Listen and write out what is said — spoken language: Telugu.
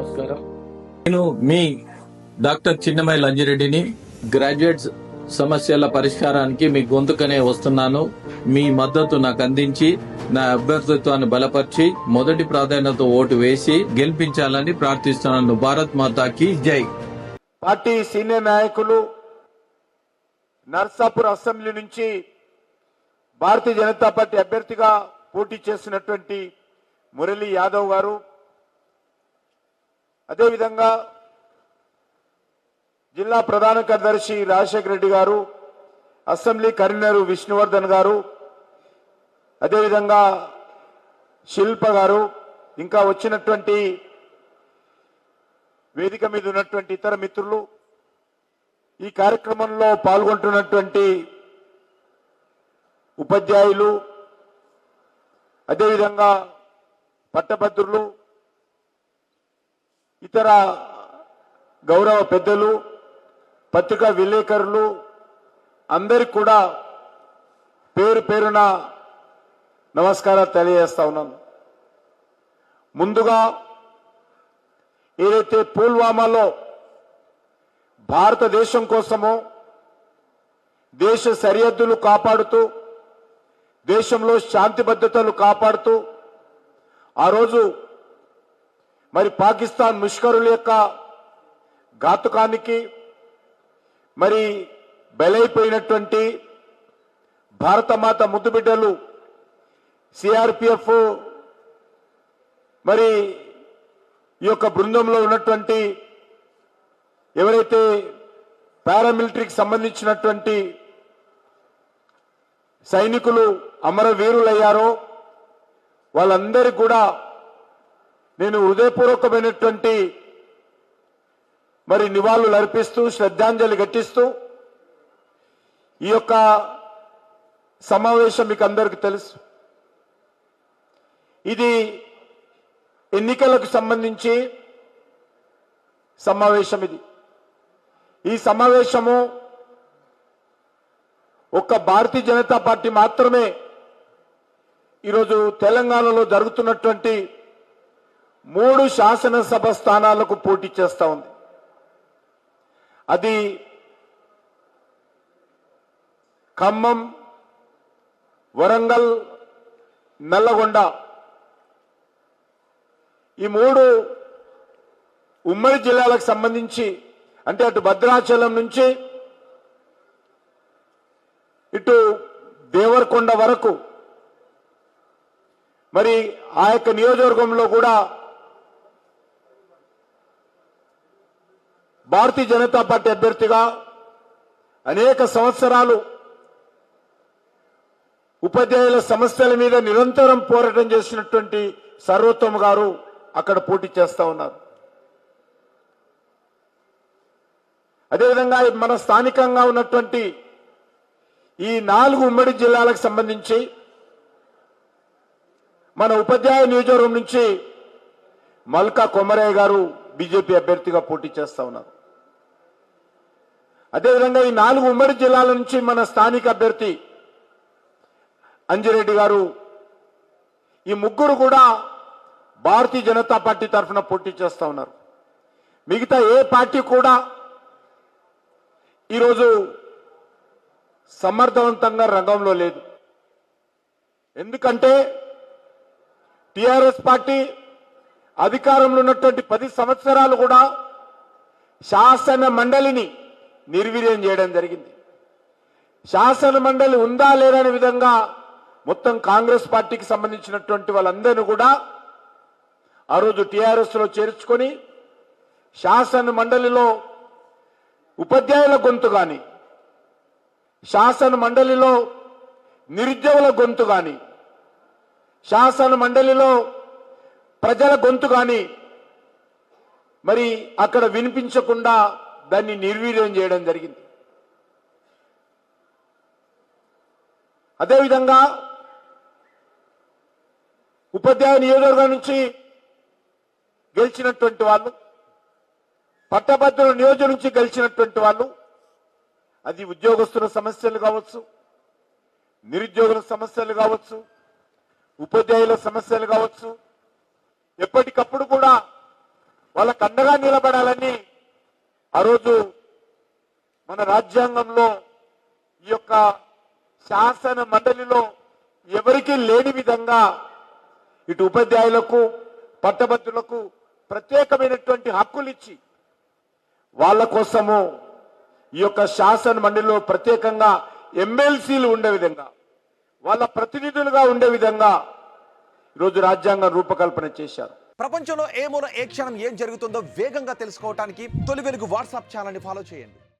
నమస్కారం. నేను మీ డాక్టర్ చిన్నమై లంజిరెడ్డిని. గ్రాడ్యుయేట్స్ సమస్యల పరిష్కారానికి మీ గొంతుకనే వస్తున్నాను. మీ మద్దతు నాకు అందించి నా అభ్యర్థిత్వాన్ని బలపరిచి మొదటి ప్రాధాన్యత ఓటు వేసి గెలిపించాలని ప్రార్థిస్తున్నాను. భారత్ మాతాకి జై. పార్టీ సీనియర్ నాయకులు నర్సాపూర్ అసెంబ్లీ నుంచి భారతీయ జనతా పార్టీ అభ్యర్థిగా పోటీ చేస్తున్నటువంటి మురళీ యాదవ్ గారు, అదేవిధంగా జిల్లా ప్రధాన కార్యదర్శి రాజశేఖర రెడ్డి గారు, అసెంబ్లీ కన్వీనర్ విష్ణువర్ధన్ గారు, అదేవిధంగా శిల్ప గారు, ఇంకా వచ్చినటువంటి వేదిక మీద ఉన్నటువంటి ఇతర మిత్రులు, ఈ కార్యక్రమంలో పాల్గొంటున్నటువంటి ఉపాధ్యాయులు, అదేవిధంగా పట్టభద్రులు, ఇతర గౌరవ పెద్దలు, పత్రికా విలేకరులు అందరికి కూడా పేరు పేరున నమస్కారాలు తెలియజేస్తా ఉన్నాను. ముందుగా ఏదైతే పుల్వామాలో భారతదేశం కోసమో దేశ సరిహద్దులు కాపాడుతూ దేశంలో శాంతి భద్రతలు కాపాడుతూ ఆ రోజు మరి పాకిస్తాన్ ముష్కరుల యొక్క ఘాతుకానికి మరి బలైపోయినటువంటి భారతమాత ముద్దుబిడ్డలు సిఆర్పిఎఫ్ మరి ఈ యొక్క బృందంలో ఉన్నటువంటి ఎవరైతే పారామిలిటరీకి సంబంధించినటువంటి సైనికులు అమరవీరులయ్యారో వాళ్ళందరికీ కూడా నేను హృదయపూర్వకమైనటువంటి మరి నివాళులు అర్పిస్తూ శ్రద్ధాంజలి ఘటిస్తూ ఈ యొక్క సమావేశం మీకు అందరికీ తెలుసు. ఇది ఎన్నికలకు సంబంధించి సమావేశం. ఈ సమావేశము ఒక్క భారతీయ జనతా పార్టీ మాత్రమే ఈరోజు తెలంగాణలో జరుగుతున్నటువంటి 3 శాసనసభ స్థానాలకు పోటీ చేస్తా ఉంది. అది ఖమ్మం, వరంగల్, నల్లగొండ. ఈ 3 ఉమ్మడి జిల్లాలకు సంబంధించి, అంటే అటు భద్రాచలం నుంచి ఇటు దేవరకొండ వరకు మరి ఆ యొక్క నియోజకవర్గంలో కూడా భారతీయ జనతా పార్టీ అభ్యర్థిగా అనేక సంవత్సరాలు ఉపాధ్యాయుల సమస్యల మీద నిరంతరం పోరాటం చేసినటువంటి సర్వోత్తమ్ గారు అక్కడ పోటీ చేస్తా ఉన్నారు. అదేవిధంగా మన స్థానికంగా ఉన్నటువంటి ఈ 4 ఉమ్మడి జిల్లాలకు సంబంధించి మన ఉపాధ్యాయ నియోజకవర్గం నుంచి మల్కా కొమరయ్య గారు బీజేపీ అభ్యర్థిగా పోటీ చేస్తా ఉన్నారు. అదేవిధంగా ఈ 4 ఉమ్మడి జిల్లాల నుంచి మన స్థానిక అభ్యర్థి అంజిరెడ్డి గారు, ఈ ముగ్గురు కూడా భారతీయ జనతా పార్టీ తరఫున పోటీ చేస్తా ఉన్నారు. మిగతా ఏ పార్టీ కూడా ఈరోజు సమర్థవంతంగా రంగంలో లేదు. ఎందుకంటే టిఆర్ఎస్ పార్టీ అధికారంలో ఉన్నటువంటి 10 సంవత్సరాలు కూడా శాసన మండలిని నిర్వీర్యం చేయడం జరిగింది. శాసన మండలి ఉందా లేదనే విధంగా మొత్తం కాంగ్రెస్ పార్టీకి సంబంధించినటువంటి వాళ్ళందరినీ కూడా ఆ రోజు టిఆర్ఎస్ లో చేర్చుకొని శాసన మండలిలో ఉపాధ్యాయుల గొంతు కానీ, శాసన మండలిలో నిరుద్యోగుల గొంతు కానీ, శాసన మండలిలో ప్రజల గొంతు కానీ మరి అక్కడ వినిపించకుండా దాన్ని నిర్వీర్యం చేయడం జరిగింది. అదేవిధంగా ఉపాధ్యాయ నియోజకవర్గం నుంచి గెలిచినటువంటి వాళ్ళు, పట్టభద్రుల నియోజకవర్గం నుంచి గెలిచినటువంటి వాళ్ళు, అది ఉద్యోగస్తుల సమస్యలు కావచ్చు, నిరుద్యోగుల సమస్యలు కావచ్చు, ఉపాధ్యాయుల సమస్యలు కావచ్చు, ఎప్పటికప్పుడు కూడా వాళ్ళకు అండగా నిలబడాలని ఆ రోజు మన రాజ్యాంగంలో ఈ యొక్క శాసన మండలిలో ఎవరికీ లేని విధంగా ఇటు ఉపాధ్యాయులకు పట్టభద్రులకు ప్రత్యేకమైనటువంటి హక్కులు ఇచ్చి వాళ్ళ కోసము ఈ యొక్క శాసన మండలిలో ప్రత్యేకంగా ఎమ్మెల్సీలు ఉండే విధంగా వాళ్ళ ప్రతినిధులుగా ఉండే విధంగా ఈరోజు రాజ్యాంగం రూపకల్పన చేశారు. ప్రపంచంలో ఏ మూల ఏ క్షణం ఏం జరుగుతుందో వేగంగా తెలుసుకోవడానికి తొలి వెలుగు వాట్సాప్ ఛానల్ని ఫాలో చేయండి.